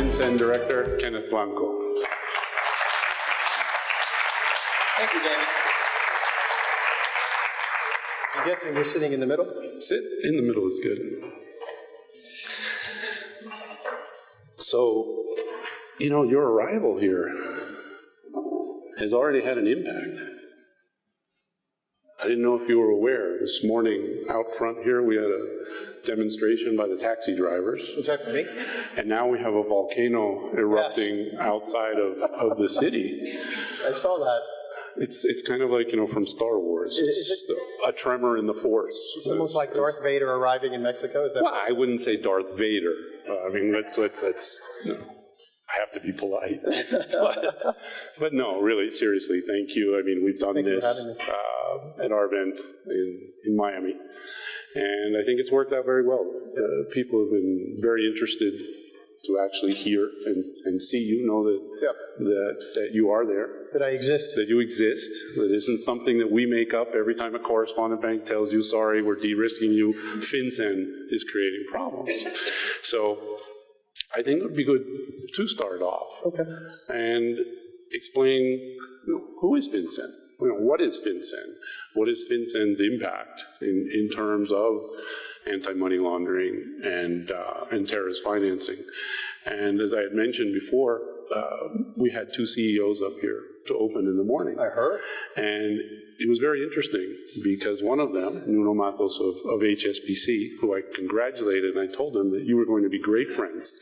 FinCEN Director, Kenneth Blanco. Thank you, David. I'm guessing you're sitting in the middle? Sit in the middle is good. So, you know, your arrival here has already had an impact. I didn't know if you were aware. This morning out front here, we had a demonstration by the taxi drivers. Was that for me? And now we have a volcano erupting outside of the city. I saw that. It's kind of like, you know, from Star Wars. It's a tremor in the force. It's almost like Darth Vader arriving in Mexico. Is that? Well, I wouldn't say Darth Vader. I mean, let's you know, I have to be polite. but no, really, seriously, thank you. I mean, we've done this at our event in Miami, and I think it's worked out very well. People have been very interested to actually hear and see you, know that you are there. That I exist. That you exist. That isn't something that we make up every time a correspondent bank tells you, sorry, we're de-risking you. FinCEN is creating problems. So I think it would be good to start off and explain, you know, who is FinCEN? You know, what is FinCEN? What is FinCEN's impact in terms of anti-money laundering and terrorist financing? And as I had mentioned before, we had two CEOs up here to open in the morning. I heard. And it was very interesting because one of them, Nuno Matos of HSBC, who I congratulated, and I told him that you were going to be great friends.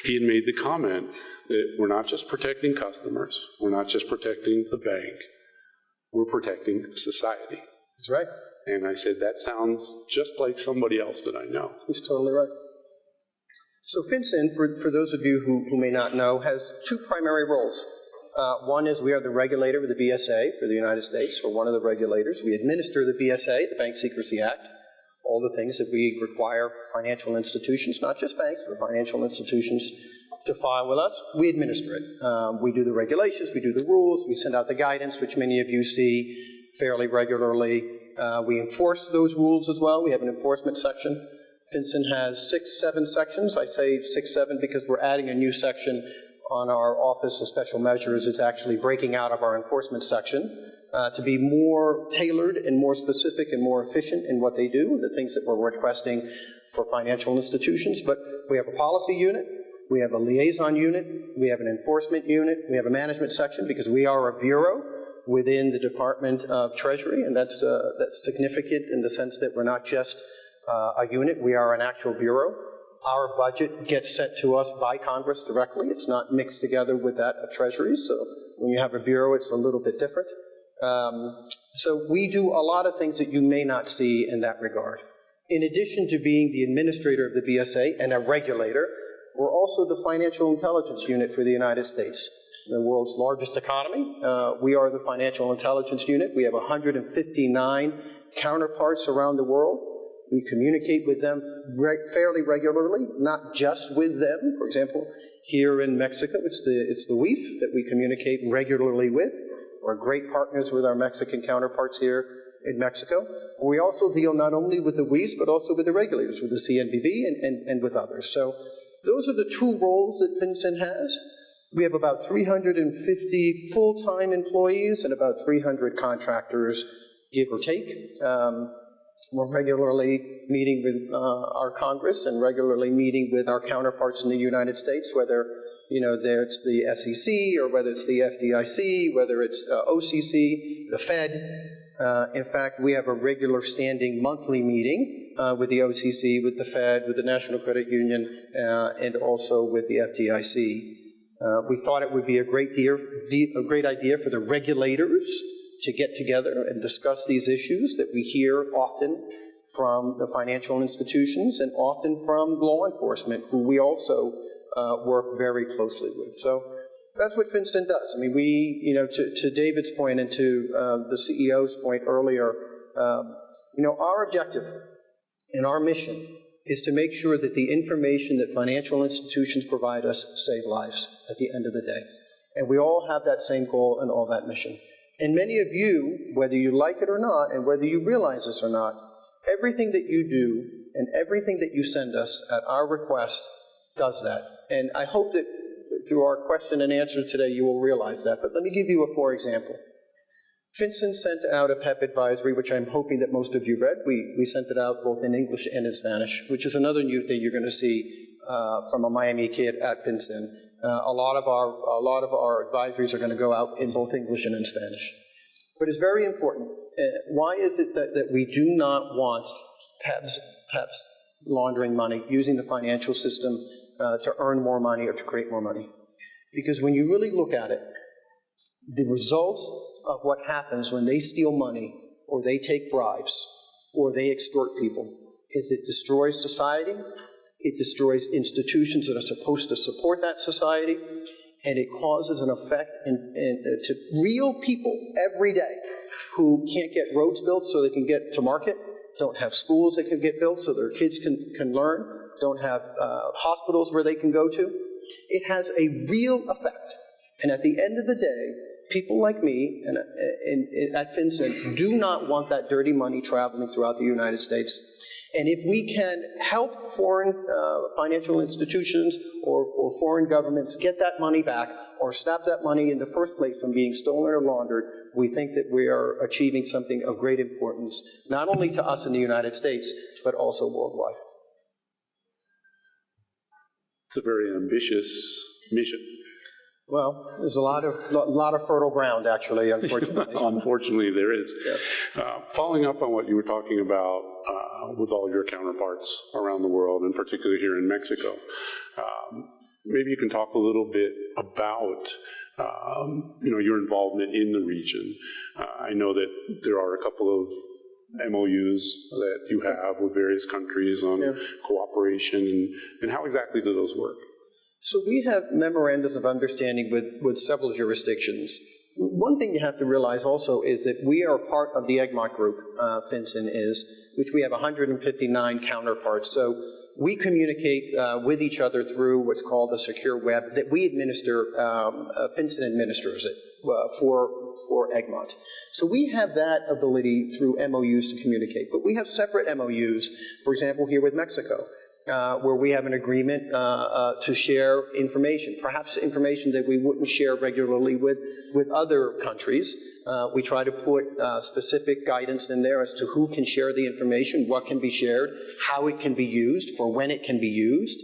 He had made the comment that we're not just protecting customers, we're not just protecting the bank, we're protecting society. That's right. And I said, that sounds just like somebody else that I know. He's totally right. So FinCEN, for those of you who may not know, has two primary roles. One is we are the regulator of the BSA for the United States. We're one of the regulators. We administer the BSA, the Bank Secrecy Act, all the things that we require financial institutions, not just banks, but financial institutions to file with us. We administer it. We do the regulations, we do the rules, we send out the guidance, which many of you see fairly regularly. We enforce those rules as well. We have an enforcement section. FinCEN has 6-7 sections. I say 6-7 because we're adding a new section on our Office of Special Measures. It's actually breaking out of our enforcement section to be more tailored and more specific and more efficient in what they do, the things that we're requesting for financial institutions. But we have a policy unit, we have a liaison unit, we have an enforcement unit, we have a management section because we are a bureau within the Department of Treasury, and that's significant in the sense that we're not just a unit, we are an actual bureau. Our budget gets sent to us by Congress directly. It's not mixed together with that of Treasury, so when you have a bureau, it's a little bit different. So we do a lot of things that you may not see in that regard. In addition to being the administrator of the BSA and a regulator, we're also the financial intelligence unit for the United States, the world's largest economy. We are the financial intelligence unit. We have 159 counterparts around the world. We communicate with them fairly regularly, not just with them. For example, here in Mexico, it's the WIF that we communicate regularly with. We're great partners with our Mexican counterparts here in Mexico. We also deal not only with the WIFs, but also with the regulators, with the CNBV and with others. So those are the two roles that FinCEN has. We have about 350 full-time employees and about 300 contractors, give or take. We're regularly meeting with our Congress and regularly meeting with our counterparts in the United States, whether it's the SEC or whether it's the FDIC, whether it's OCC, the Fed. In fact, we have a regular standing monthly meeting with the OCC, with the Fed, with the National Credit Union, and also with the FDIC. We thought it would be a great idea for the regulators to get together and discuss these issues that we hear often from the financial institutions and often from law enforcement, who we also work very closely with. So that's what FinCEN does. I mean, we, to David's point and to the CEO's point earlier, our objective and our mission is to make sure that the information that financial institutions provide us save lives at the end of the day. And we all have that same goal and all that mission. And many of you, whether you like it or not, and whether you realize this or not, everything that you do and everything that you send us at our request does that. And I hope that through our question and answer today, you will realize that. But let me give you a for example. FinCEN sent out a PEP advisory, which I'm hoping that most of you read. We sent it out both in English and in Spanish, which is another new thing you're going to see from a Miami kid at FinCEN. A lot of our advisories are going to go out in both English and in Spanish. But it's very important. Why is it that we do not want PEPs laundering money, using the financial system to earn more money or to create more money? Because when you really look at it, the result of what happens when they steal money or they take bribes or they extort people is it destroys society, it destroys institutions that are supposed to support that society, and it causes an effect to real people every day who can't get roads built so they can get to market, don't have schools that can get built so their kids can learn, don't have hospitals where they can go to. It has a real effect. And at the end of the day, people like me at FinCEN do not want that dirty money traveling throughout the United States. And if we can help foreign financial institutions or foreign governments get that money back or stop that money in the first place from being stolen or laundered, we think that we are achieving something of great importance, not only to us in the United States, but also worldwide. It's a very ambitious mission. Well, there's a lot of fertile ground, actually, unfortunately. Unfortunately, there is. Yeah. Following up on what you were talking about with all your counterparts around the world, and particularly here in Mexico, maybe you can talk a little bit about your involvement in the region. I know that there are a couple of MOUs that you have with various countries on cooperation, and how exactly do those work? So we have memorandums of understanding with several jurisdictions. One thing you have to realize also is that we are part of the EGMOT group, FinCEN is, which we have 159 counterparts. So we communicate with each other through what's called a secure web that we administer, FinCEN administers it for EGMOT. So we have that ability through MOUs to communicate, but we have separate MOUs, for example, here with Mexico. Where we have an agreement to share information, perhaps information that we wouldn't share regularly with other countries. We try to put specific guidance in there as to who can share the information, what can be shared, how it can be used, for when it can be used.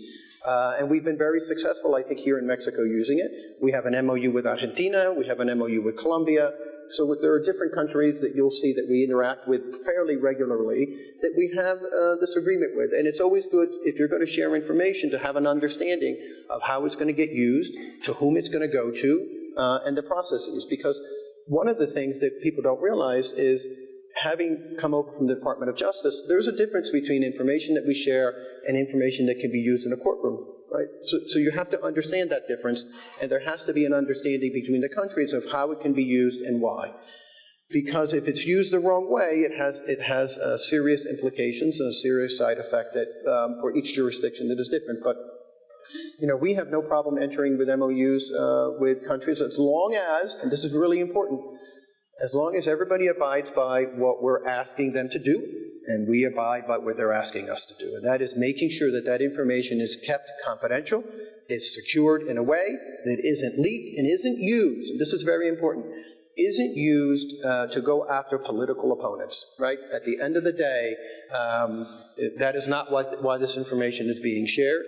And we've been very successful, I think, here in Mexico using it. We have an MOU with Argentina, we have an MOU with Colombia. So there are different countries that you'll see that we interact with fairly regularly that we have this agreement with. And it's always good, if you're going to share information, to have an understanding of how it's going to get used, to whom it's going to go to, and the processes. Because one of the things that people don't realize is, having come over from the Department of Justice, there's a difference between information that we share and information that can be used in a courtroom. Right? So you have to understand that difference, and there has to be an understanding between the countries of how it can be used and why. Because if it's used the wrong way, it has serious implications and a serious side effect that for each jurisdiction that is different. But we have no problem entering with MOUs with countries as long as, and this is really important, as long as everybody abides by what we're asking them to do, and we abide by what they're asking us to do. And that is making sure that that information is kept confidential, is secured in a way that isn't leaked and isn't used, and this is very important, isn't used to go after political opponents, right? At the end of the day, that is not why this information is being shared.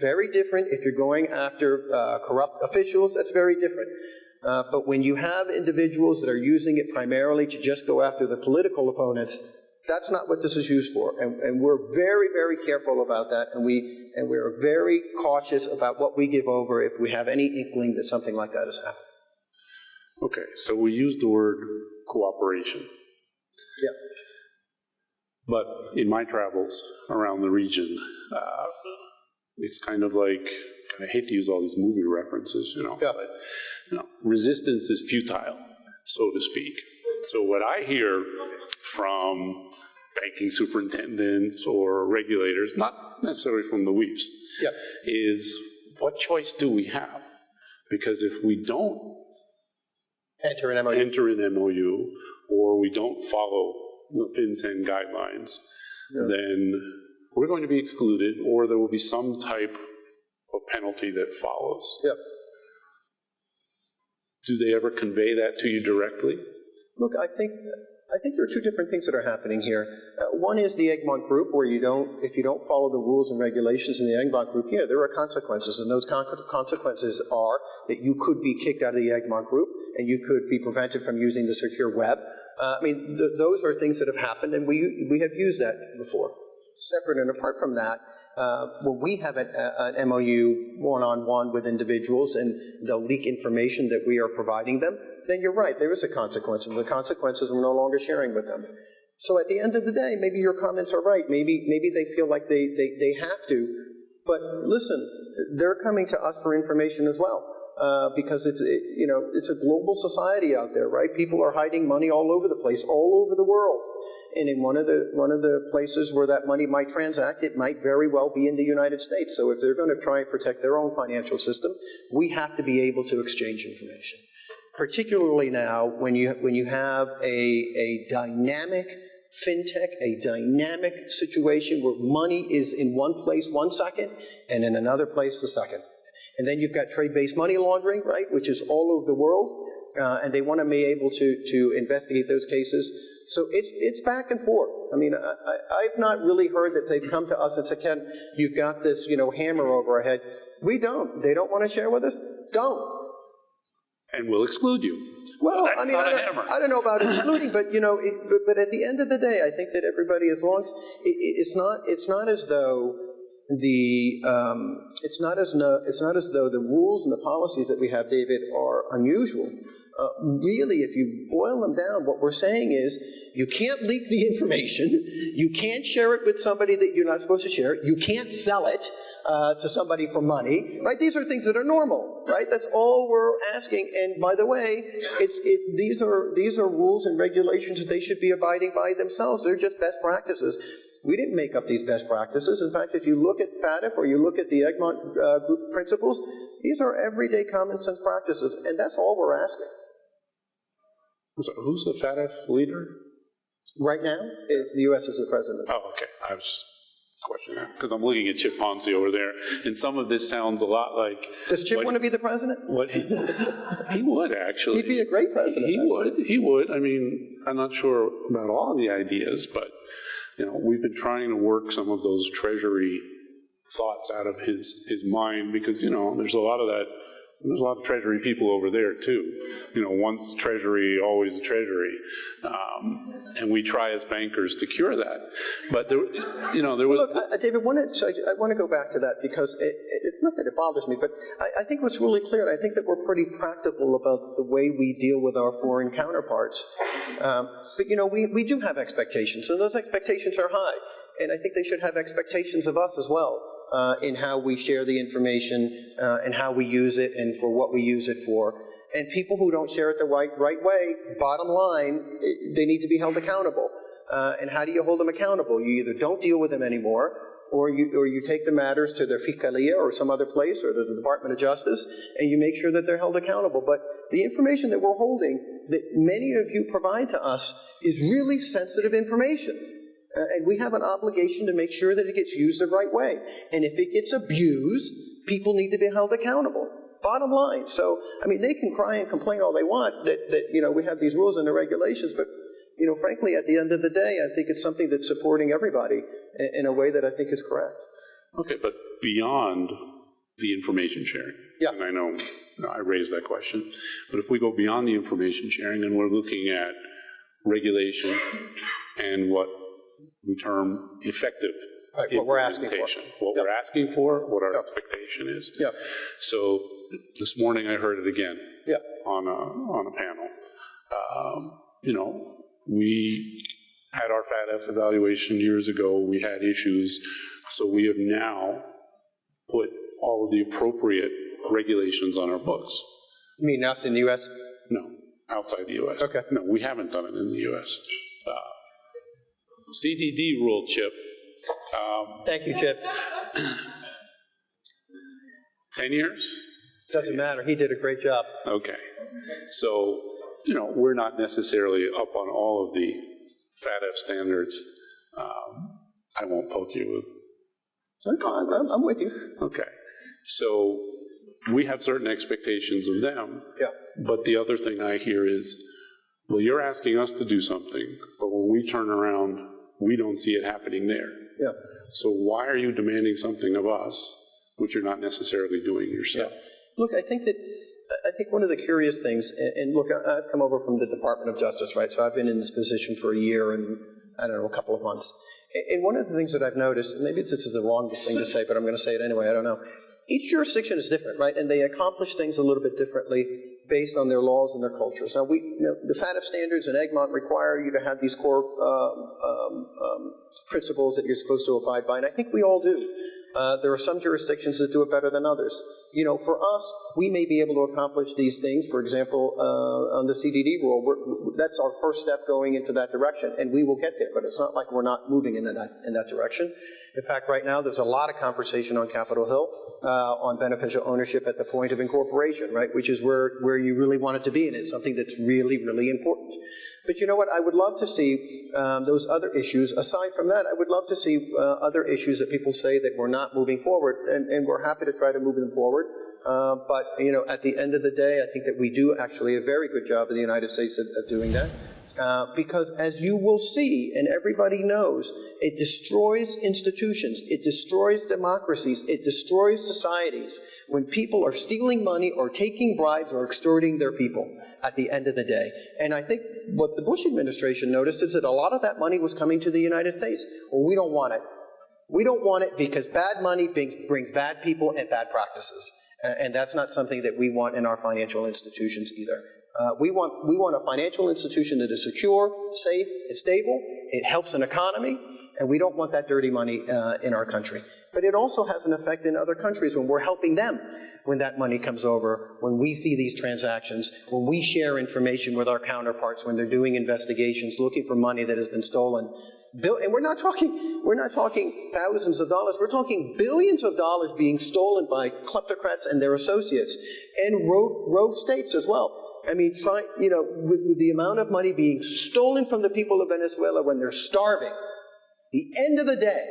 Very different if you're going after corrupt officials, that's very different. But when you have individuals that are using it primarily to just go after the political opponents, that's not what this is used for. And we're very, very careful about that, and we're very cautious about what we give over if we have any inkling that something like that has happened. Okay, so we use the word cooperation. Yeah. But in my travels around the region, it's kind of like, I hate to use all these movie references, Yeah. but resistance is futile, so to speak. So what I hear from banking superintendents or regulators, not necessarily from the weaves, is what choice do we have? Because if we don't enter an MOU or we don't follow the FinCEN guidelines, then we're going to be excluded, or there will be some type of penalty that follows. Yep. do they ever convey that to you directly? Look, I think there are two different things that are happening here. One is the Egmont Group, where if you don't follow the rules and regulations in the Egmont Group, yeah, there are consequences, and those consequences are that you could be kicked out of the Egmont Group, and you could be prevented from using the secure web. I mean, those are things that have happened, and we have used that before. Separate and apart from that, when we have an MOU one-on-one with individuals and they'll leak information that we are providing them, then you're right, there is a consequence, and the consequences we're no longer sharing with them. So at the end of the day, maybe your comments are right. Maybe they feel like they have to. But listen, they're coming to us for information as well. Because it's a global society out there, right? People are hiding money all over the place, all over the world. And in one of the places where that money might transact, it might very well be in the United States. So if they're going to try and protect their own financial system, we have to be able to exchange information. Particularly now, when you have a dynamic fintech, a dynamic situation where money is in one place 1 second and in another place the second. And then you've got trade-based money laundering, right, which is all over the world, and they want to be able to investigate those cases. So it's back and forth. I mean, I've not really heard that they've come to us and said, Ken, you've got this, hammer over our head. We don't. They don't want to share with us? Don't. And we'll exclude you. Well, that's I don't know about excluding, but but at the end of the day, I think that everybody, as long it's not as though the rules and the policies that we have, David, are unusual. Really, if you boil them down, what we're saying is you can't leak the information, you can't share it with somebody that you're not supposed to share, you can't sell it to somebody for money, right? These are things that are normal, right? That's all we're asking. And by the way, these are rules and regulations that they should be abiding by themselves. They're just best practices. We didn't make up these best practices. In fact, if you look at FATF or you look at the Egmont Group principles, these are everyday common sense practices, and that's all we're asking. So who's the FATF leader? Right now, the U.S. is the president. Oh, okay. I was just questioning that because I'm looking at Chip Ponce over there, and some of this sounds a lot like... Does Chip want to be the president? He would, actually. He'd be a great president. He would. I mean, I'm not sure about all the ideas, but we've been trying to work some of those Treasury thoughts out of his mind because, there's a lot of that. There's a lot of Treasury people over there, too. Once Treasury, always a Treasury. And we try as bankers to cure that. But, there was... Look, David, I want to go back to that because it's not that it bothers me, but I think what's really clear, and I think that we're pretty practical about the way we deal with our foreign counterparts. But, we do have expectations, and those expectations are high. And I think they should have expectations of us as well. In how we share the information and how we use it and for what we use it for. And people who don't share it the right way, bottom line, they need to be held accountable. And how do you hold them accountable? You either don't deal with them anymore, or you take the matters to their Fiscalia or some other place or the Department of Justice, and you make sure that they're held accountable. But the information that we're holding, that many of you provide to us, is really sensitive information. And we have an obligation to make sure that it gets used the right way. And if it gets abused, people need to be held accountable. Bottom line. So, I mean, they can cry and complain all they want that we have these rules and the regulations, but, frankly, at the end of the day, I think it's something that's supporting everybody in a way that I think is correct. Okay, but beyond the information sharing, and I know I raised that question, but if we go beyond the information sharing and we're looking at regulation and what we term effective what we're asking for. What we're asking for, what our expectation is. Yep. So this morning I heard it again on a panel. We had our FATF evaluation years ago. We had issues. So we have now put all of the appropriate regulations on our books. You mean us in the U.S.? No, outside the U.S. Okay. No, we haven't done it in the U.S. CDD rule, Chip. Thank you, Chip. 10 years? Doesn't matter. He did a great job. Okay. So, we're not necessarily up on all of the FATF standards. I won't poke you with... I'm with you. Okay. So, we have certain expectations of them. Yeah. But the other thing I hear is, well, you're asking us to do something, but when we turn around, we don't see it happening there. Yeah. So why are you demanding something of us, which you're not necessarily doing yourself? Yeah. Look, I think one of the curious things, and look, I've come over from the Department of Justice, right? So I've been in this position for a year and, I don't know, a couple of months. And one of the things that I've noticed, maybe this is the wrong thing to say, but I'm going to say it anyway, I don't know. Each jurisdiction is different, right? And they accomplish things a little bit differently based on their laws and their cultures. Now, the FATF standards in Egmont require you to have these core principles that you're supposed to abide by, and I think we all do. There are some jurisdictions that do it better than others. You know, for us, we may be able to accomplish these things. For example, on the CDD rule, that's our first step going into that direction, and we will get there. But it's not like we're not moving in that direction. In fact, right now, there's a lot of conversation on Capitol Hill on beneficial ownership at the point of incorporation, right, which is where you really want it to be, and it's something that's really, really important. But you know what? I would love to see those other issues. Aside from that, I would love to see other issues that people say that we're not moving forward, and we're happy to try to move them forward. But, you know, at the end of the day, I think that we do actually a very good job in the United States of doing that. Because as you will see, and everybody knows, it destroys institutions, it destroys democracies, it destroys societies when people are stealing money or taking bribes or extorting their people at the end of the day. And I think what the Bush administration noticed is that a lot of that money was coming to the United States. Well, we don't want it. We don't want it because bad money brings bad people and bad practices. And that's not something that we want in our financial institutions either. We want a financial institution that is secure, safe, and stable. It helps an economy, and we don't want that dirty money in our country. But it also has an effect in other countries when we're helping them when that money comes over, when we see these transactions, when we share information with our counterparts, when they're doing investigations, looking for money that has been stolen. And we're not talking thousands of dollars, we're talking billions of dollars being stolen by kleptocrats and their associates, and rogue states as well. I mean, with the amount of money being stolen from the people of Venezuela when they're starving, the end of the day,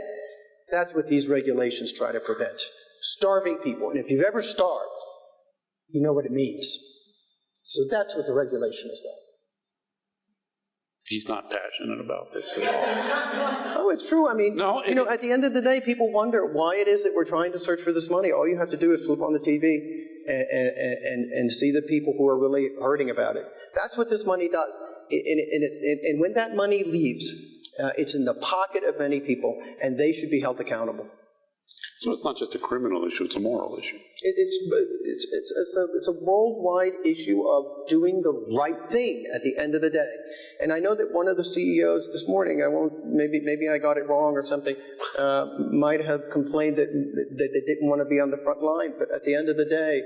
that's what these regulations try to prevent. Starving people. And if you've ever starved, you know what it means. So that's what the regulation is about. He's not passionate about this at all. Oh, it's true. I mean, no, at the end of the day, people wonder why it is that we're trying to search for this money. All you have to do is flip on the TV and see the people who are really hurting about it. That's what this money does. And when that money leaves, it's in the pocket of many people, and they should be held accountable. So it's not just a criminal issue, it's a moral issue. It's a worldwide issue of doing the right thing at the end of the day. And I know that one of the CEOs this morning, maybe I got it wrong or something, might have complained that they didn't want to be on the front line. But at the end of the day,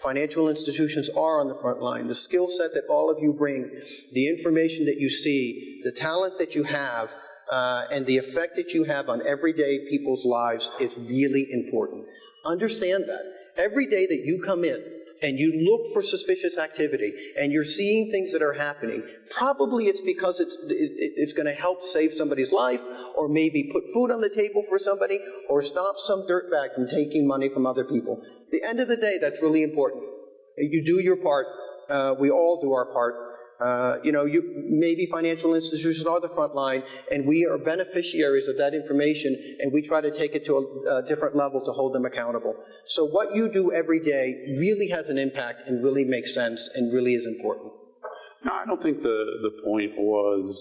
financial institutions are on the front line. The skill set that all of you bring, the information that you see, the talent that you have, and the effect that you have on everyday people's lives is really important. Understand that. Every day that you come in and you look for suspicious activity and you're seeing things that are happening, probably it's because it's going to help save somebody's life, or maybe put food on the table for somebody, or stop some dirtbag from taking money from other people. At the end of the day, that's really important. You do your part. We all do our part. Maybe financial institutions are the front line, and we are beneficiaries of that information, and we try to take it to a different level to hold them accountable. So what you do every day really has an impact and really makes sense and really is important. No, I don't think the point was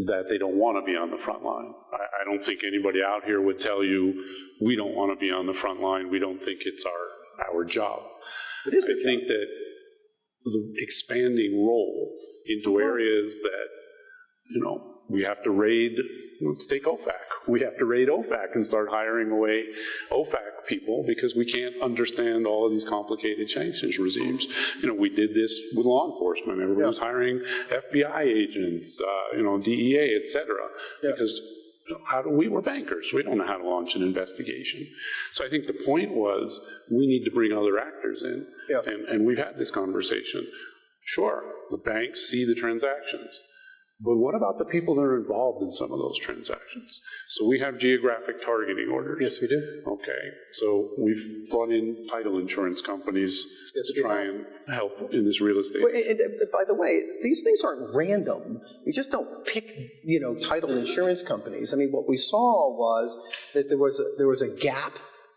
that they don't want to be on the front line. I don't think anybody out here would tell you, we don't want to be on the front line, we don't think it's our job. It is I think that the expanding role into areas that, we have to raid, let's take OFAC. We have to raid OFAC and start hiring away OFAC people because we can't understand all of these complicated sanctions regimes. We did this with law enforcement. Everybody was hiring FBI agents, DEA, et cetera, because we were bankers. We don't know how to launch an investigation. So I think the point was we need to bring other actors in, and we've had this conversation. Sure, the banks see the transactions, But what about the people that are involved in some of those transactions? So we have geographic targeting orders. Yes, we do. Okay, so we've brought in title insurance companies to try and help in this real estate. Well, and by the way, these things aren't random. You just don't pick, title insurance companies. I mean, what we saw was that there was a gap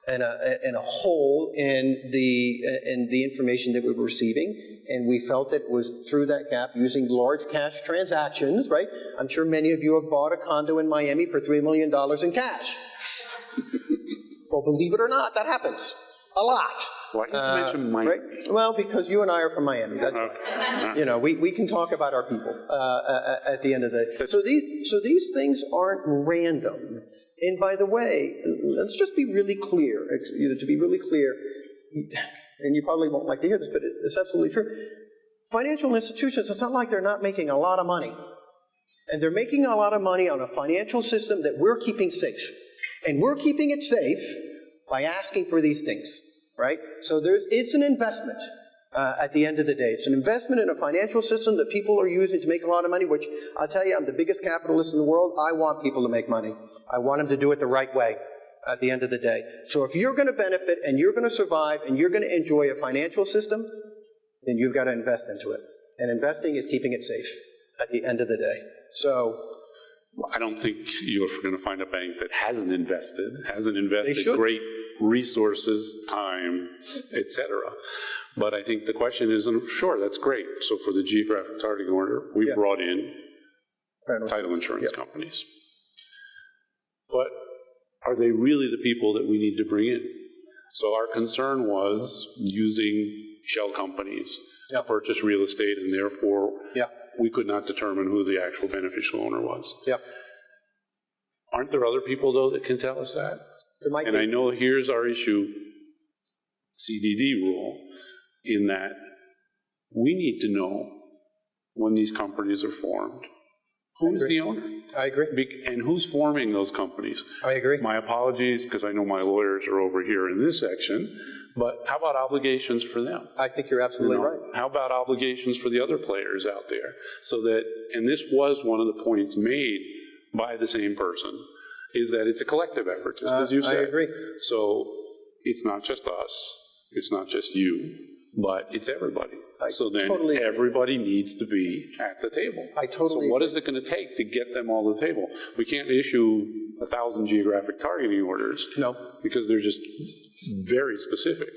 and a hole in the information that we were receiving, and we felt that it was through that gap using large cash transactions, right? I'm sure many of you have bought a condo in Miami for $3 million in cash. Well, believe it or not, that happens a lot. Why did you mention Miami? Right? Well, because you and I are from Miami. That's right. We can talk about our people at the end of the day. So these things aren't random. And by the way, let's just be really clear, to be really clear, and you probably won't like to hear this, but it's absolutely true. Financial institutions, it's not like they're not making a lot of money. And they're making a lot of money on a financial system that we're keeping safe. And we're keeping it safe by asking for these things, right? So it's an investment at the end of the day. It's an investment in a financial system that people are using to make a lot of money, which I'll tell you, I'm the biggest capitalist in the world. I want people to make money. I want them to do it the right way at the end of the day. So if you're going to benefit and you're going to survive and you're going to enjoy a financial system, then you've got to invest into it. And investing is keeping it safe at the end of the day. So I don't think you're going to find a bank that hasn't invested should. great resources, time, etc. But I think the question is, and sure, that's great. So for the geographic targeting order, we brought in title insurance companies. But are they really the people that we need to bring in? So our concern was using shell companies to purchase real estate, and therefore we could not determine who the actual beneficial owner was. Aren't there other people, though, that can tell us that? There might and be. I know here's our issue, CDD rule, in that we need to know when these companies are formed. Who is the owner? I agree. And who's forming those companies? I agree. My apologies, because I know my lawyers are over here in this section, but how about obligations for them? I think you're absolutely right. How about obligations for the other players out there? So that, and this was one of the points made by the same person, is that it's a collective effort, just as you said. I agree. So it's not just us, it's not just you, but it's everybody. So then everybody needs to be at the table. So what is it going to take to get them all to the table? We can't issue 1,000 geographic targeting orders. No. Because they're just very specific.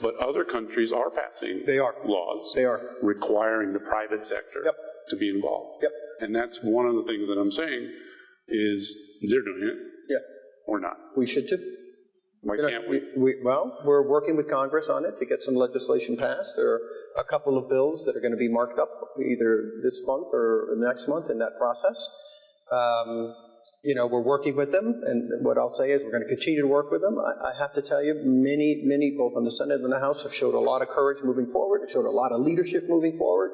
But other countries are passing laws. They are. Requiring the private sector to be involved. And that's one of the things that I'm saying is they're doing it. Or not. We should too. Why can't we? Well, we're working with Congress on it to get some legislation passed. There are a couple of bills that are going to be marked up either this month or next month in that process. We're working with them, and what I'll say is we're going to continue to work with them. I have to tell you, many, both on the Senate and the House, have showed a lot of courage moving forward, have showed a lot of leadership moving forward,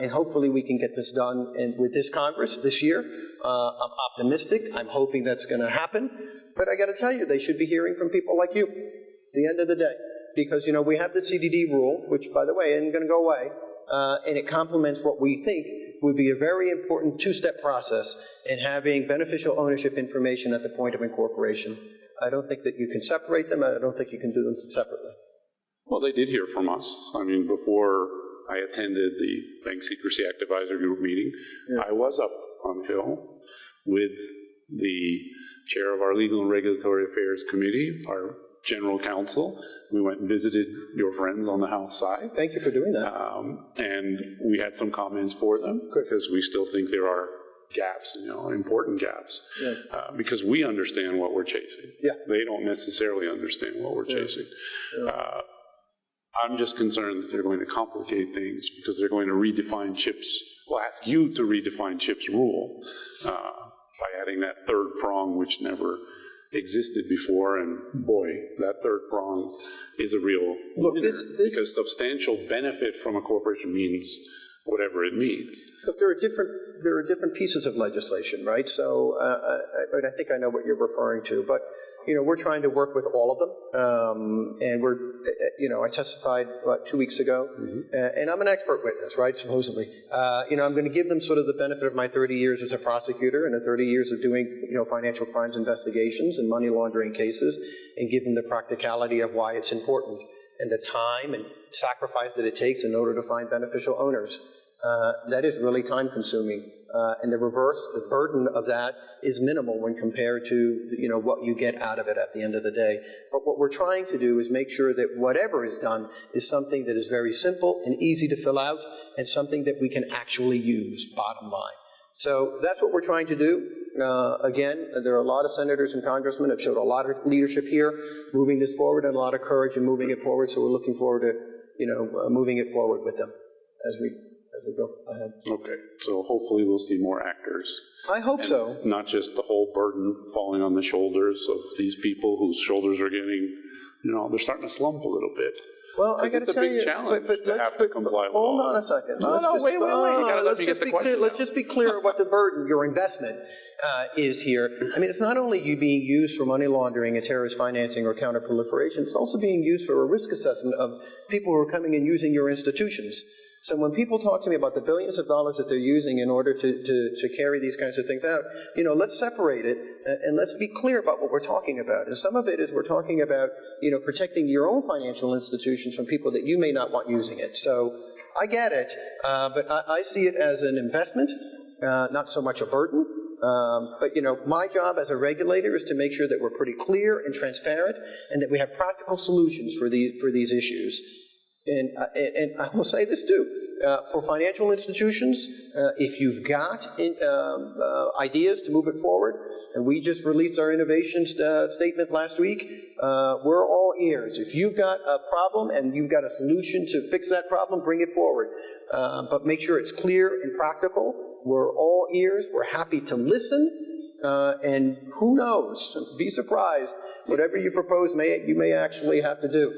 and hopefully we can get this done with this Congress this year. I'm optimistic. I'm hoping that's going to happen. But I got to tell you, they should be hearing from people like you at the end of the day. Because, we have the CDD rule, which, by the way, isn't going to go away, and it complements what we think would be a very important two-step process in having beneficial ownership information at the point of incorporation. I don't think that you can separate them. I don't think you can do them separately. Well, they did hear from us. I mean, before I attended the Bank Secrecy Act Advisory Group meeting, I was up on the Hill with the chair of our Legal and Regulatory Affairs Committee, our general counsel. We went and visited your friends on the House side. Thank you for doing that. And we had some comments for them because we still think there are gaps, important gaps, because we understand what we're chasing. They don't necessarily understand what we're chasing. I'm just concerned that they're going to complicate things because they're going to redefine CHIPS. We'll ask you to redefine CHIPS rule by adding that third prong, which never existed before, and boy, that third prong is a real winner, because substantial benefit from a corporation means whatever it means. Look, there are different pieces of legislation, right? So I think I know what you're referring to, but we're trying to work with all of them. And I testified, 2 weeks ago, and I'm an expert witness, right, supposedly. I'm going to give them sort of the benefit of my 30 years as a prosecutor and 30 years of doing, financial crimes investigations and money laundering cases, and give them the practicality of why it's important and the time and sacrifice that it takes in order to find beneficial owners. That is really time consuming. And the burden of that is minimal when compared to, what you get out of it at the end of the day. But what we're trying to do is make sure that whatever is done is something that is very simple and easy to fill out and something that we can actually use, bottom line. So that's what we're trying to do. Again, there are a lot of senators and congressmen have showed a lot of leadership here, moving this forward, and a lot of courage in moving it forward. So we're looking forward to, moving it forward with them as we go ahead. Okay, so hopefully we'll see more actors. I hope so. Not just the whole burden falling on the shoulders of these people whose shoulders are getting, they're starting to slump a little bit. Well, I got to tell you, it's a big challenge to have to comply with all. Hold on a second. Wait. You gotta let me get the question. Let's just be clear what the burden, your investment, is here. I mean, it's not only you being used for money laundering and terrorist financing or counterproliferation, it's also being used for a risk assessment of people who are coming and using your institutions. So when people talk to me about the billions of dollars that they're using in order to carry these kinds of things out, let's separate it and let's be clear about what we're talking about. And some of it is we're talking about, protecting your own financial institutions from people that you may not want using it. So I get it, but I see it as an investment, not so much a burden. But my job as a regulator is to make sure that we're pretty clear and transparent and that we have practical solutions for these issues. And I will say this too, for financial institutions, if you've got ideas to move it forward, and we just released our innovation statement last week, we're all ears. If you've got a problem and you've got a solution to fix that problem, bring it forward. But make sure it's clear and practical. We're all ears. We're happy to listen. And who knows? Be surprised. Whatever you propose, you may actually have to do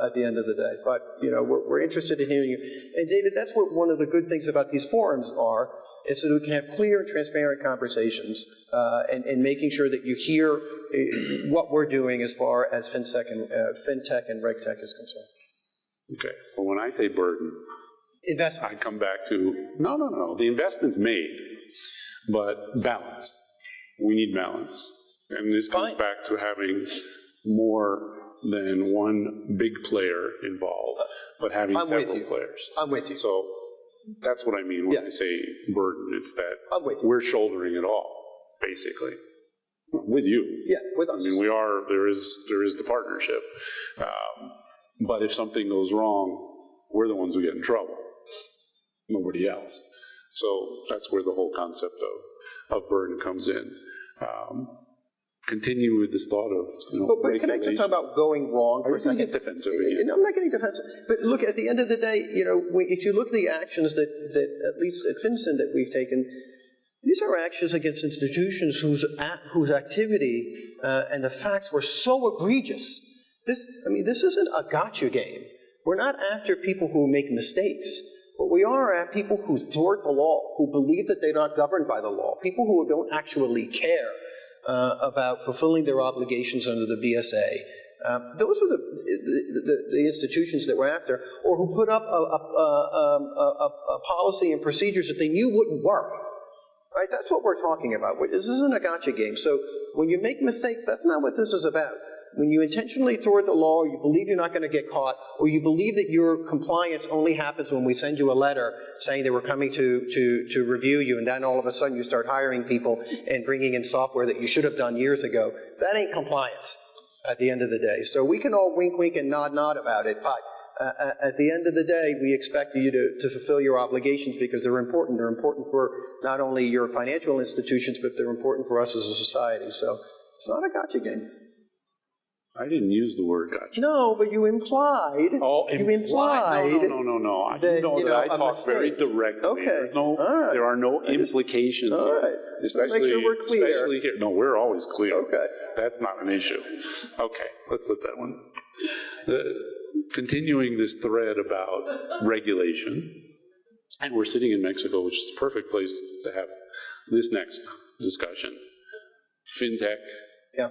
at the end of the day. But we're interested in hearing you. And David, that's what one of the good things about these forums are, is so that we can have clear and transparent conversations and making sure that you hear what we're doing as far as fintech and regtech is concerned. Okay. Well, when I say burden, investment. I come back to no. The investment's made, but balance. We need balance. And this comes back to having more than one big player involved, but having several players. I'm with you. So that's what I mean when I say burden. It's that we're shouldering it all, basically. With you. Yeah, with us. I mean, there is the partnership. But if something goes wrong, we're the ones who get in trouble. Nobody else. So that's where the whole concept of burden comes in. Continue with this thought of, but can I just talk about going wrong for a second? Get defensive again. I'm not getting defensive. But look, at the end of the day, if you look at the actions that at least at FinCEN that we've taken, these are actions against institutions whose activity and the facts were so egregious. This isn't a gotcha game. We're not after people who make mistakes. But we are at people who thwart the law, who believe that they're not governed by the law, people who don't actually care about fulfilling their obligations under the BSA. Those are the institutions that we're after, or who put up a policy and procedures that they knew wouldn't work. Right? That's what we're talking about. This isn't a gotcha game. So when you make mistakes, that's not what this is about. When you intentionally thwart the law, or you believe you're not going to get caught, or you believe that your compliance only happens when we send you a letter saying that we're coming to review you, and then all of a sudden you start hiring people and bringing in software that you should have done years ago, that ain't compliance at the end of the day. So we can all wink, wink, and nod, nod about it, but at the end of the day, we expect you to fulfill your obligations because they're important. They're important for not only your financial institutions, but they're important for us as a society. So it's not a gotcha game. I didn't use the word gotcha. No, but you implied. Oh, you implied. No. I talk very directly. Okay. There are no implications. All right. Especially, make sure we're clear. Especially here. No, we're always clear. Okay. That's not an issue. Okay, let's let that one. Continuing this thread about regulation, and we're sitting in Mexico, which is the perfect place to have this next discussion. FinTech. Yeah.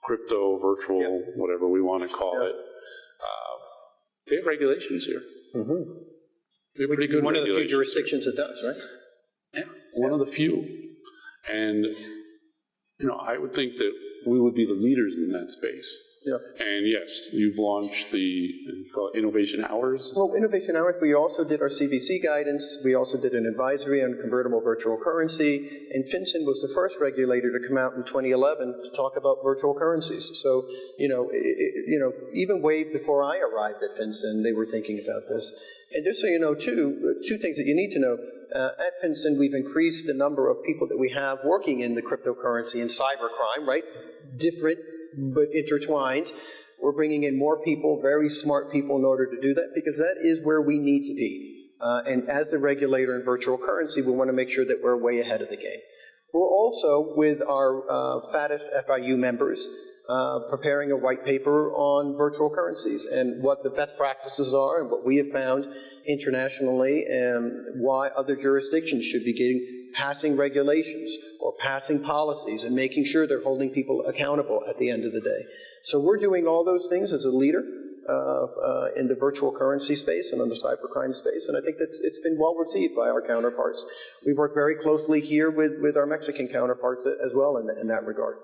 crypto, virtual, whatever we want to call it. They have regulations here. They're pretty good. One of the few jurisdictions that does, right? Yeah, one of the few. And, I would think that we would be the leaders in that space. Yeah. And yes, you've launched you call it Innovation Hours. Well, Innovation Hours, we also did our CVC guidance. We also did an advisory on convertible virtual currency. And FinCEN was the first regulator to come out in 2011 to talk about virtual currencies. So, even way before I arrived at FinCEN, they were thinking about this. And just so you know, two things that you need to know. At FinCEN, we've increased the number of people that we have working in the cryptocurrency and cybercrime, right? Different but intertwined. We're bringing in more people, very smart people, in order to do that, because that is where we need to be. And as the regulator in virtual currency, we want to make sure that we're way ahead of the game. We're also, with our FIU members, preparing a white paper on virtual currencies and what the best practices are and what we have found internationally and why other jurisdictions should be passing regulations or passing policies and making sure they're holding people accountable at the end of the day. So we're doing all those things as a leader in the virtual currency space and on the cybercrime space, and I think it's been well received by our counterparts. We've worked very closely here with our Mexican counterparts as well in that regard.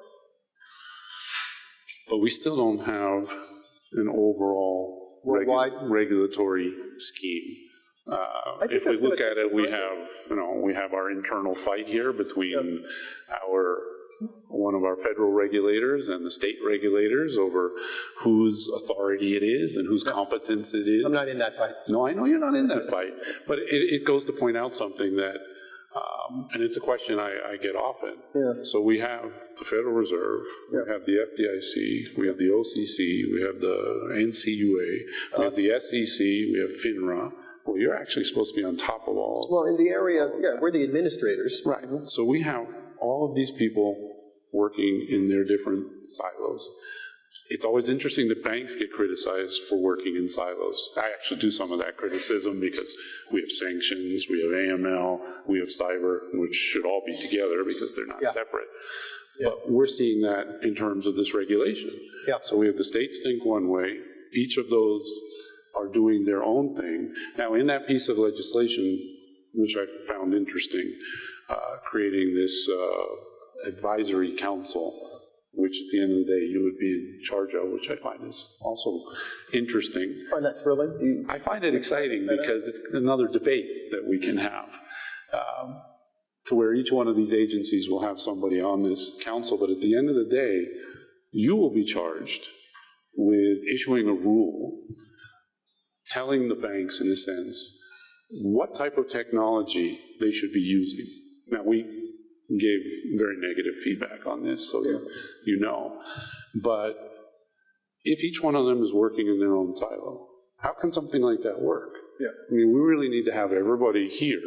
But we still don't have an overall regulatory scheme. If we look at it, we have our internal fight here between one of our federal regulators and the state regulators over whose authority it is and whose competence it is. I'm not in that fight. No, I know you're not in that fight, but it goes to point out something that, and it's a question I get often. Yeah. So we have the Federal Reserve, we have the FDIC, we have the OCC, we have the NCUA, we have the SEC, we have FINRA. Well, you're actually supposed to be on top of all. Well, in the area, we're the administrators. Right. So we have all of these people working in their different silos. It's always interesting that banks get criticized for working in silos. I actually do some of that criticism because we have sanctions, we have AML, we have cyber, which should all be together because they're not separate. Yeah. But we're seeing that in terms of this regulation. Yeah. So we have the states think one way. Each of those are doing their own thing. Now, in that piece of legislation, which I found interesting, creating this advisory council, which at the end of the day you would be in charge of, which I find is also interesting. You find that thrilling? I find it exciting because it's another debate that we can have, to where each one of these agencies will have somebody on this council, but at the end of the day, you will be charged with issuing a rule telling the banks, in a sense, what type of technology they should be using. Now, we gave very negative feedback on this, so you know. But if each one of them is working in their own silo, how can something like that work? Yeah. I mean, we really need to have everybody here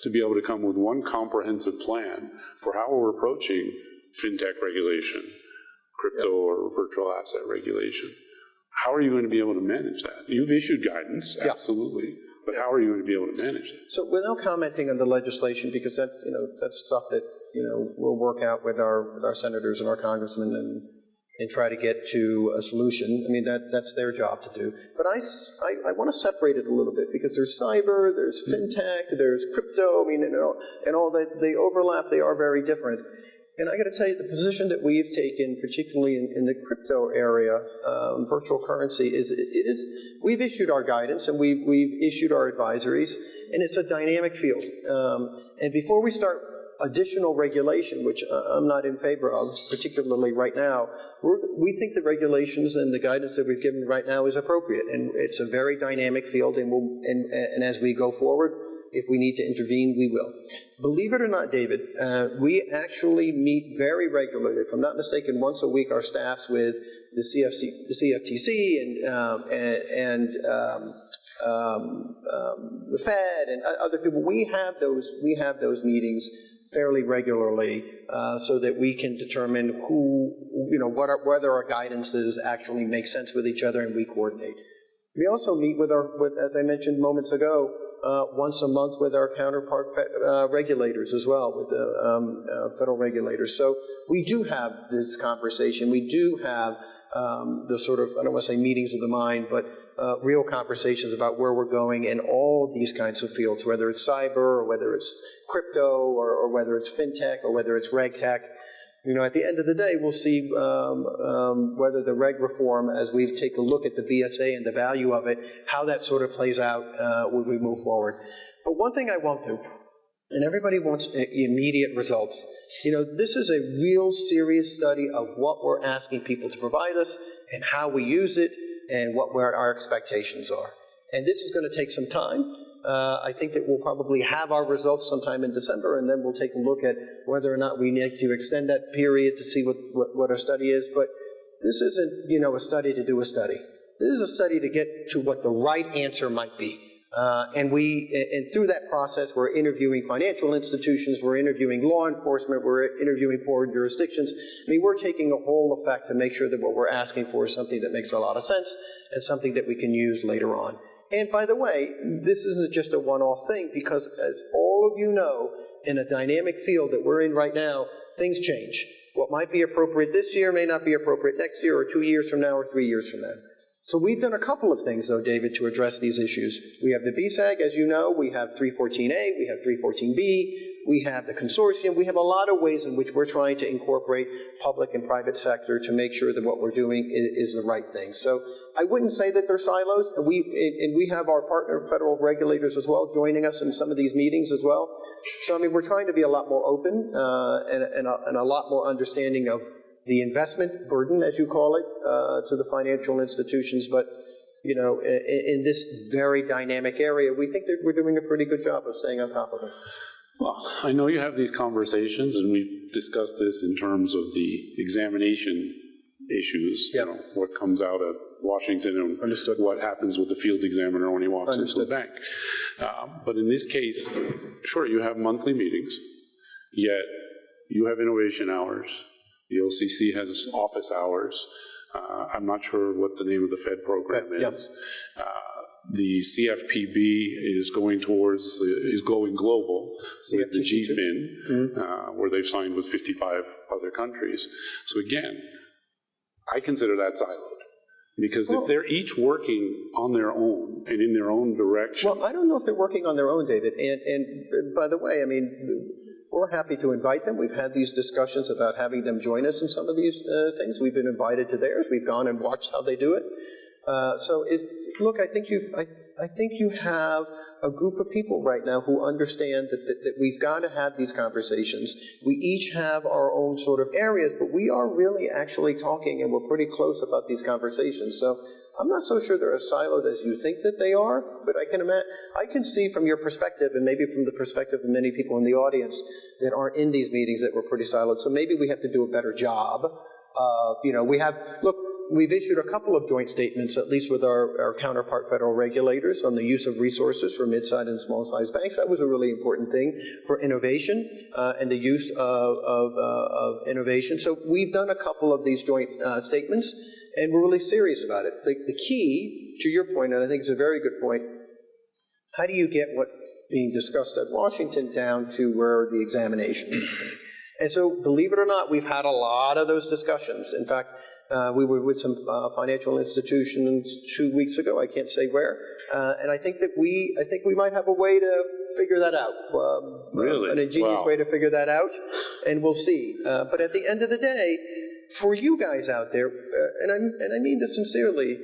to be able to come with one comprehensive plan for how we're approaching fintech regulation, crypto or virtual asset regulation. How are you going to be able to manage that? You've issued guidance, absolutely. But how are you going to be able to manage it? So without commenting on the legislation, because that's that's stuff that we'll work out with our senators and our congressmen and try to get to a solution. I mean that's their job to do. But I want to separate it a little bit because there's cyber, there's fintech, there's crypto. I mean and all that they overlap. They are very different. And I got to tell you, the position that we've taken, particularly in the crypto area, virtual currency, is we've issued our guidance and we've issued our advisories, and it's a dynamic field. And before we start additional regulation, which I'm not in favor of, particularly right now, we think the regulations and the guidance that we've given right now is appropriate, and it's a very dynamic field. And as we go forward, if we need to intervene, we will. Believe it or not, David, we actually meet very regularly. If I'm not mistaken, once a week, our staffs with the CFTC and the Fed and other people. We have those meetings fairly regularly, so that we can determine whether our guidances actually make sense with each other, and we coordinate. We also meet with as I mentioned moments ago, once a month with our counterpart regulators as well, with the federal regulators. So we do have this conversation. We do have the sort of, I don't want to say meetings of the mind, but real conversations about where we're going in all these kinds of fields, whether it's cyber or whether it's crypto or whether it's fintech or whether it's reg tech. You know, at the end of the day, we'll see whether the reg reform, as we take a look at the BSA and the value of it, how that sort of plays out when we move forward. But one thing I won't do, and everybody wants immediate results, you know, this is a real serious study of what we're asking people to provide us and how we use it and where our expectations are. And this is going to take some time. I think that we'll probably have our results sometime in December, and then we'll take a look at whether or not we need to extend that period to see what our study is. But this isn't, you know, a study to do a study. This is a study to get to what the right answer might be. And through that process, we're interviewing financial institutions, we're interviewing law enforcement, we're interviewing foreign jurisdictions. I mean, we're taking a whole effect to make sure that what we're asking for is something that makes a lot of sense and something that we can use later on. And by the way, this isn't just a one-off thing, because as all of you know, in a dynamic field that we're in right now, things change. What might be appropriate this year may not be appropriate next year or 2 years from now or 3 years from now. So we've done a couple of things, though, David, to address these issues. We have the BSAG, as you know. We have 314A. We have 314B. We have the consortium. We have a lot of ways in which we're trying to incorporate public and private sector to make sure that what we're doing is the right thing. So I wouldn't say that they're silos. And we have our partner federal regulators as well joining us in some of these meetings as well. So, I mean, we're trying to be a lot more open and a lot more understanding of the investment burden, as you call it, to the financial institutions. But, you know, in this very dynamic area, we think that we're doing a pretty good job of staying on top of it. Well, I know you have these conversations, and we've discussed this in terms of the examination issues, Yep. you know, what comes out of Washington and Understood. what happens with the field examiner when he walks Understood. into the bank. But in this case, sure, you have monthly meetings, yet you have innovation hours. The OCC has office hours. I'm not sure what the name of the Fed program is. Yep. The CFPB is going global with the GFIN, where they've signed with 55 other countries. So again, I consider that siloed. Because if they're each working on their own and in their own direction. Well, I don't know if they're working on their own, David. And by the way, I mean, we're happy to invite them. We've had these discussions about having them join us in some of these things. We've been invited to theirs. We've gone and watched how they do it. Look, I think you have a group of people right now who understand that we've got to have these conversations. We each have our own sort of areas, but we are really actually talking, and we're pretty close about these conversations. So I'm not so sure they're as siloed as you think that they are, but I can see from your perspective, and maybe from the perspective of many people in the audience that aren't in these meetings, that we're pretty siloed. So maybe we have to do a better job. We've issued a couple of joint statements, at least with our counterpart federal regulators, on the use of resources for mid-sized and small-sized banks. That was a really important thing for innovation and the use of innovation. So we've done a couple of these joint statements, and we're really serious about it. The key, to your point, and I think it's a very good point, how do you get what's being discussed at Washington down to where the examination? And so, believe it or not, we've had a lot of those discussions. In fact, we were with some financial institutions 2 weeks ago. I can't say where, and I think we might have a way to figure that out. Really? An ingenious way to figure that out, and we'll see. But at the end of the day, for you guys out there, and I mean this sincerely,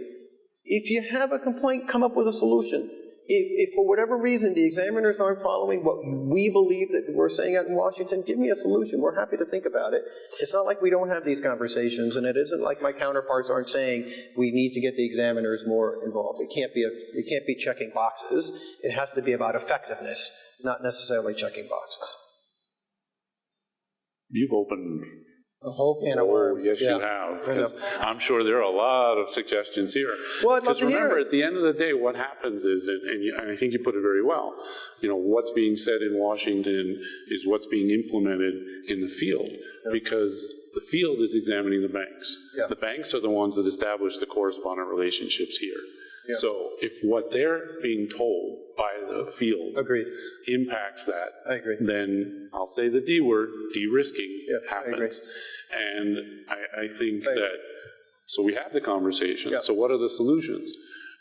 if you have a complaint, come up with a solution. If for whatever reason the examiners aren't following what we believe that we're saying out in Washington, give me a solution. We're happy to think about it. It's not like we don't have these conversations, and it isn't like my counterparts aren't saying we need to get the examiners more involved. It can't be checking boxes. It has to be about effectiveness, not necessarily checking boxes. You've opened a whole can of worms. Yes, you have. Because I'm sure there are a lot of suggestions here. Well, I'd love to hear it. Remember, at the end of the day, what happens is, and I think you put it very well, what's being said in Washington is what's being implemented in the field, because the field is examining the banks. Yeah. The banks are the ones that establish the correspondent relationships here. So if what they're being told by the field Agreed. impacts that, I agree. then I'll say the D word, de-risking I agree. happens. And I think I agree. that, so we have the conversation. Yeah. So what are the solutions?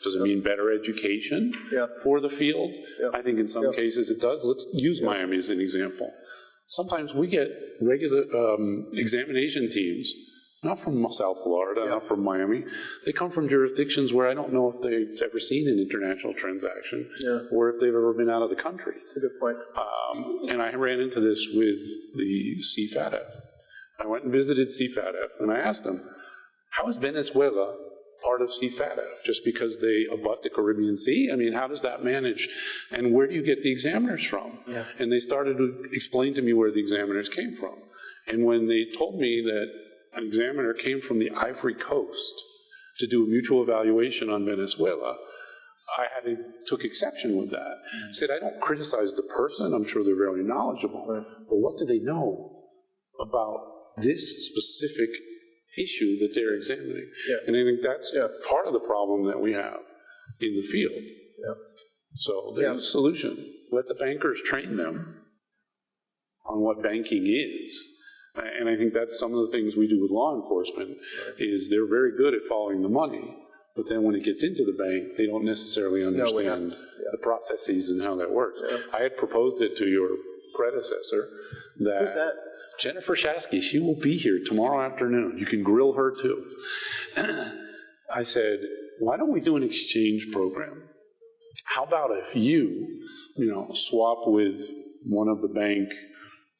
Does it mean better education for the field? I think in some cases it does. Let's use Miami as an example. Sometimes we get regular examination teams, not from South Florida, not from Miami. They come from jurisdictions where I don't know if they've ever seen an international transaction or if they've ever been out of the country. That's a good point. And I ran into this with the CFATF. I went and visited CFATF, and I asked them, how is Venezuela part of CFATF? Just because they abut the Caribbean Sea? I mean, how does that manage? And where do you get the examiners from? And they started to explain to me where the examiners came from. And when they told me that an examiner came from the Ivory Coast to do a mutual evaluation on Venezuela, I took exception with that. I said, I don't criticize the person. I'm sure they're very knowledgeable. But what do they know about this specific issue that they're examining? And I think that's part of the problem that we have in the field. So there's a solution. Let the bankers train them on what banking is. And I think that's some of the things we do with law enforcement, is they're very good at following the money, but then when it gets into the bank, they don't necessarily understand the processes and how that works. I had proposed it to your predecessor that, Who's that? Jennifer Shasky, she will be here tomorrow afternoon. You can grill her too. I said, why don't we do an exchange program? How about if you swap with one of the bank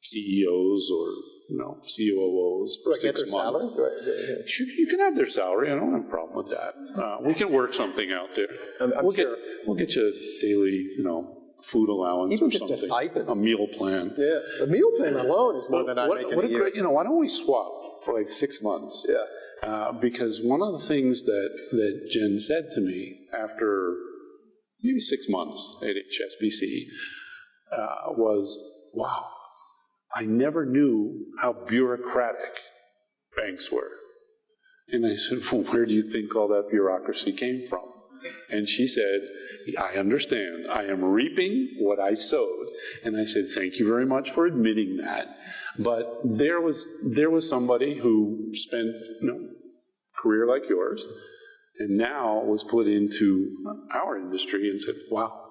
CEOs or COOs for 6 months. You can have their salary. I don't have a problem with that. We can work something out there. We'll get you a daily, food allowance, even or just something. A stipend. A meal plan. The meal plan alone is more than I make in a year. Why don't we swap for like 6 months? Because one of the things that Jen said to me after maybe 6 months at HSBC was, wow, I never knew how bureaucratic banks were. And I said, well, where do you think all that bureaucracy came from? And she said, I understand. I am reaping what I sowed. And I said, thank you very much for admitting that. But there was somebody who spent a career like yours and now was put into our industry and said, wow,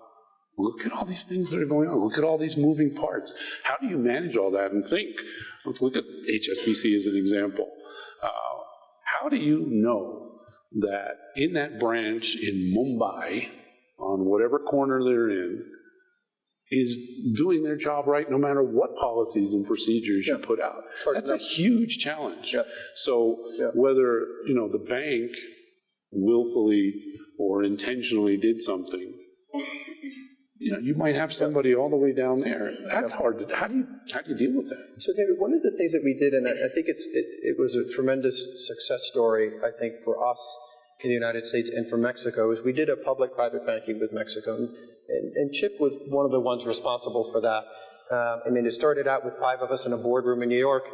look at all these things that are going on. Look at all these moving parts. How do you manage all that and think? Let's look at HSBC as an example. How do you know that in that branch in Mumbai, on whatever corner they're in, is doing their job right no matter what policies and procedures you put out? That's a huge challenge. So whether the bank willfully or intentionally did something, you might have somebody all the way down there. That's hard. How do you deal with that? So, David, one of the things that we did, and I think it was a tremendous success story, I think, for us in the United States and for Mexico, is we did a public-private banking with Mexico. And Chip was one of the ones responsible for that. It started out with 5 of us in a boardroom in New York,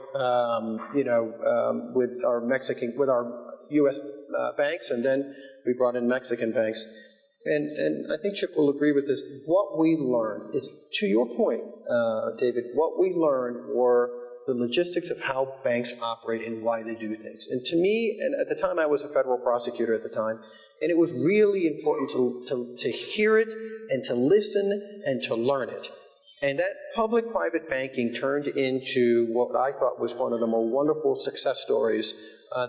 with our U.S. banks, and then we brought in Mexican banks. And I think Chip will agree with this. What we learned is, to your point, David, what we learned were the logistics of how banks operate and why they do things. And to me, and at the time I was a federal prosecutor at the time, and it was really important to hear it and to listen and to learn it. And that public-private banking turned into what I thought was one of the more wonderful success stories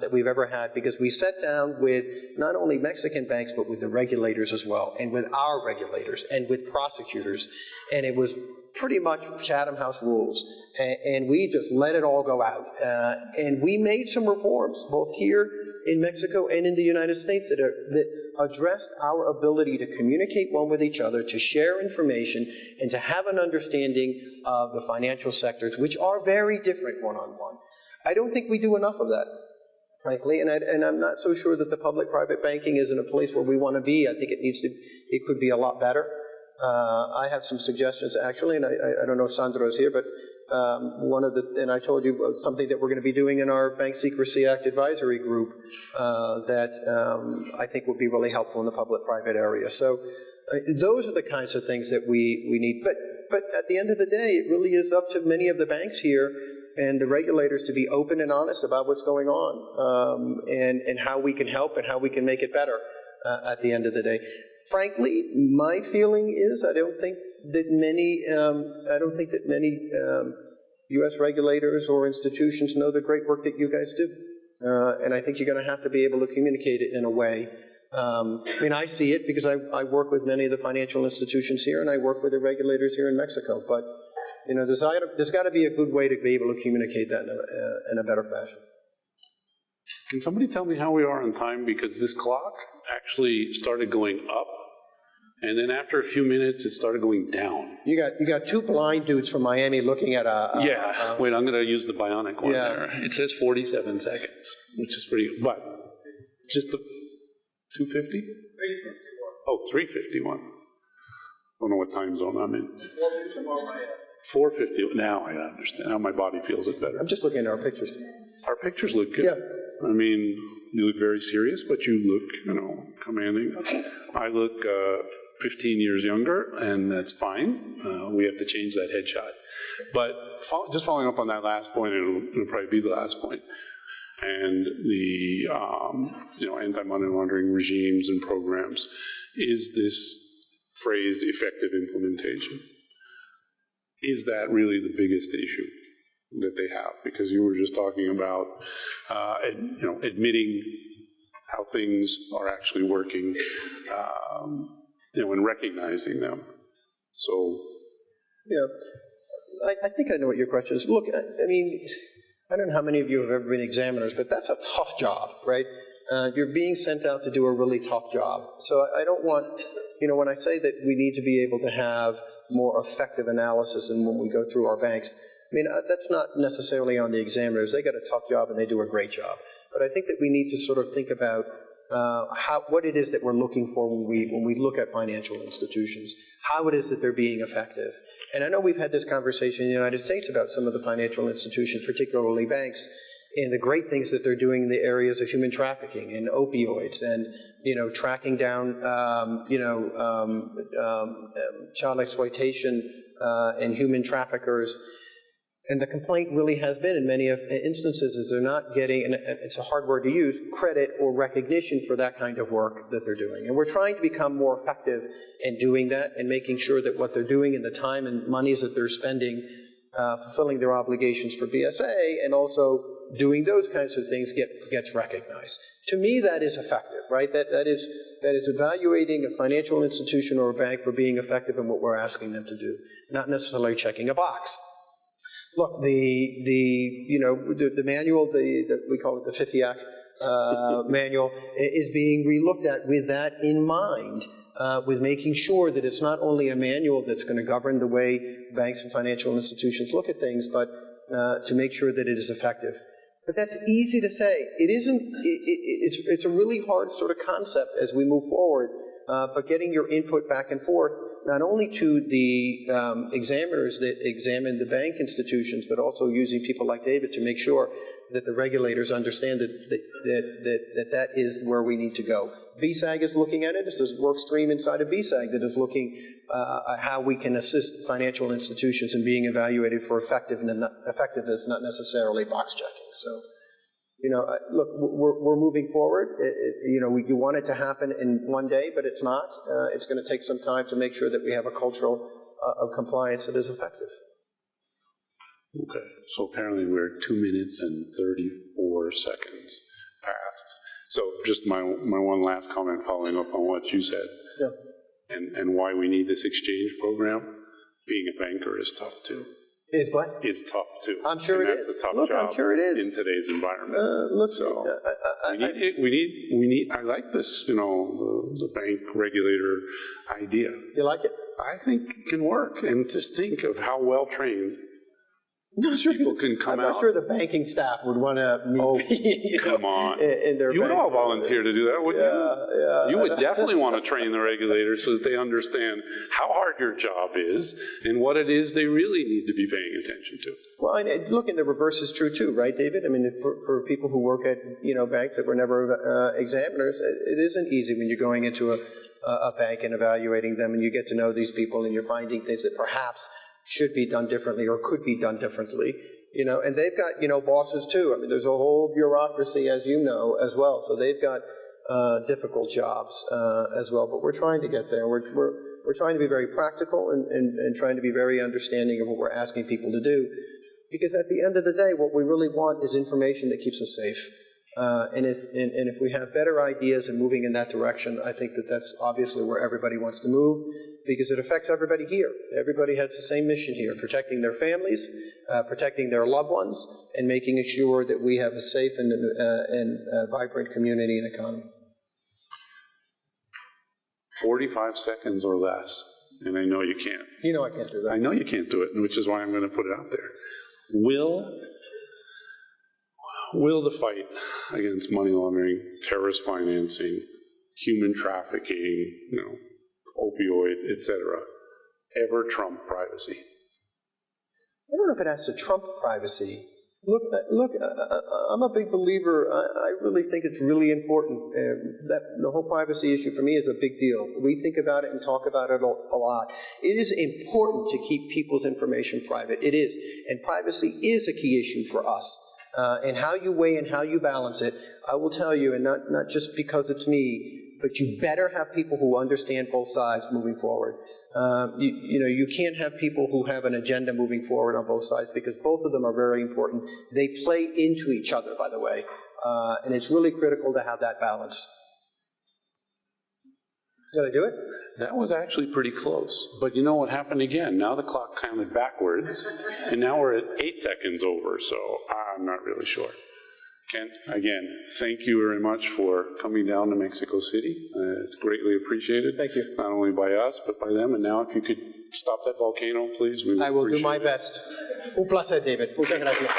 that we've ever had, because we sat down with not only Mexican banks, but with the regulators as well, and with our regulators, and with prosecutors. And it was pretty much Chatham House rules. And we just let it all go out. And we made some reforms, both here in Mexico and in the United States, that addressed our ability to communicate one with each other, to share information, and to have an understanding of the financial sectors, which are very different one-on-one. I don't think we do enough of that, frankly, and I'm not so sure that the public-private banking is in a place where we want to be. I think it could be a lot better. I have some suggestions, actually, and I don't know if Sandro's here, but and I told you something that we're going to be doing in our Bank Secrecy Act advisory group that I think will be really helpful in the public-private area. So those are the kinds of things that we need. But at the end of the day, it really is up to many of the banks here and the regulators to be open and honest about what's going on and how we can help and how we can make it better at the end of the day. Frankly, my feeling is I don't think that many U.S. regulators or institutions know the great work that you guys do. And I think you're going to have to be able to communicate it in a way. I mean, I see it because I work with many of the financial institutions here, and I work with the regulators here in Mexico. But you know, there's got to be a good way to be able to communicate that in a better fashion. Can somebody tell me how we are on time? Because this clock actually started going up, and then after a few minutes, it started going down. You got two blind dudes from Miami looking at wait, I'm going to use the bionic one yeah. there. It says 47 seconds, which is pretty, but just the 250? 351. I don't know what time zone I'm in. 450. Now I understand. Now my body feels it better. I'm just looking at our pictures. Our pictures look good. Yeah. I mean, you look very serious, but you look, commanding. I look 15 years younger, and that's fine. We have to change that headshot. But just following up on that last point, it'll probably be the last point, and the anti-money laundering regimes and programs, is this phrase effective implementation. Is that really the biggest issue that they have? Because you were just talking about, admitting how things are actually working, and recognizing them. So, yeah, I think I know what your question is. Look, I mean, I don't know how many of you have ever been examiners, but that's a tough job, right? You're being sent out to do a really tough job. So I don't want, when I say that we need to be able to have more effective analysis and when we go through our banks, I mean, that's not necessarily on the examiners. They got a tough job and they do a great job. But I think that we need to sort of think about what it is that we're looking for when we look at financial institutions, how it is that they're being effective. And I know we've had this conversation in the United States about some of the financial institutions, particularly banks, and the great things that they're doing in the areas of human trafficking and opioids and, tracking down, child exploitation and human traffickers. And the complaint really has been, in many instances, is they're not getting, and it's a hard word to use, credit or recognition for that kind of work that they're doing. And we're trying to become more effective in doing that and making sure that what they're doing and the time and monies that they're spending fulfilling their obligations for BSA and also doing those kinds of things gets recognized. To me, that is effective, right? That is evaluating a financial institution or a bank for being effective in what we're asking them to do, not necessarily checking a box. Look, the manual, we call it the FIFIAC manual, is being relooked at with that in mind, with making sure that it's not only a manual that's going to govern the way banks and financial institutions look at things, but to make sure that it is effective. But that's easy to say. It isn't. It's a really hard sort of concept as we move forward. But getting your input back and forth, not only to the examiners that examine the bank institutions, but also using people like David to make sure that the regulators understand that is where we need to go. BSAG is looking at it. There's a work stream inside of BSAG that is looking at how we can assist financial institutions in being evaluated for effectiveness, not necessarily box checking. So, look, we're moving forward. You want it to happen in one day, but it's not. It's going to take some time to make sure that we have a culture of compliance that is effective. Okay, so apparently we're 2 minutes and 34 seconds past. So just my one last comment following up on what you said. Yeah. And why we need this exchange program. Being a banker is tough too. Is what? It's tough too. I'm sure it is. That's a tough job. I'm sure it is. In today's environment. We need. I like this. The bank regulator idea. You like it? I think it can work. And just think of how well trained people can come out. I'm not sure the banking staff would want to meet Come on. in their You would bank. all volunteer to do that, wouldn't you? You would definitely want to train the regulators so that they understand how hard your job is and what it is they really need to be paying attention to. Well, and look, and the reverse is true too, right, David? I mean, for people who work at banks that were never examiners, it isn't easy when you're going into a bank and evaluating them, and you get to know these people, and you're finding things that perhaps should be done differently or could be done differently. And they've got bosses too. I mean, there's a whole bureaucracy, as you know, as well. So they've got difficult jobs as well. But we're trying to get there. We're trying to be very practical and trying to be very understanding of what we're asking people to do. Because at the end of the day, what we really want is information that keeps us safe. And if we have better ideas and moving in that direction, I think that's obviously where everybody wants to move, because it affects everybody here. Everybody has the same mission here, protecting their families, protecting their loved ones, and making sure that we have a safe and vibrant community and economy. 45 seconds or less, and I know you can't. You know I can't do that. I know you can't do it, which is why I'm going to put it out there. Will the fight against money laundering, terrorist financing, human trafficking, opioid, etc., ever trump privacy? I don't know if it has to trump privacy. Look, I'm a big believer. I really think it's really important that the whole privacy issue for me is a big deal. We think about it and talk about it a lot. It is important to keep people's information private. It is. And privacy is a key issue for us. And how you weigh and how you balance it, I will tell you, and not just because it's me, but you better have people who understand both sides moving forward. You can't have people who have an agenda moving forward on both sides, because both of them are very important. They play into each other, by the way, and it's really critical to have that balance. Did I do it? That was actually pretty close. But you know what happened again? Now the clock counted backwards, and now we're at 8 seconds over, so I'm not really sure. Kent, again, thank you very much for coming down to Mexico City. It's greatly appreciated. Thank you. Not only by us, but by them. And now if you could stop that volcano, please. I will do my best. Un placer, David. Muchas gracias.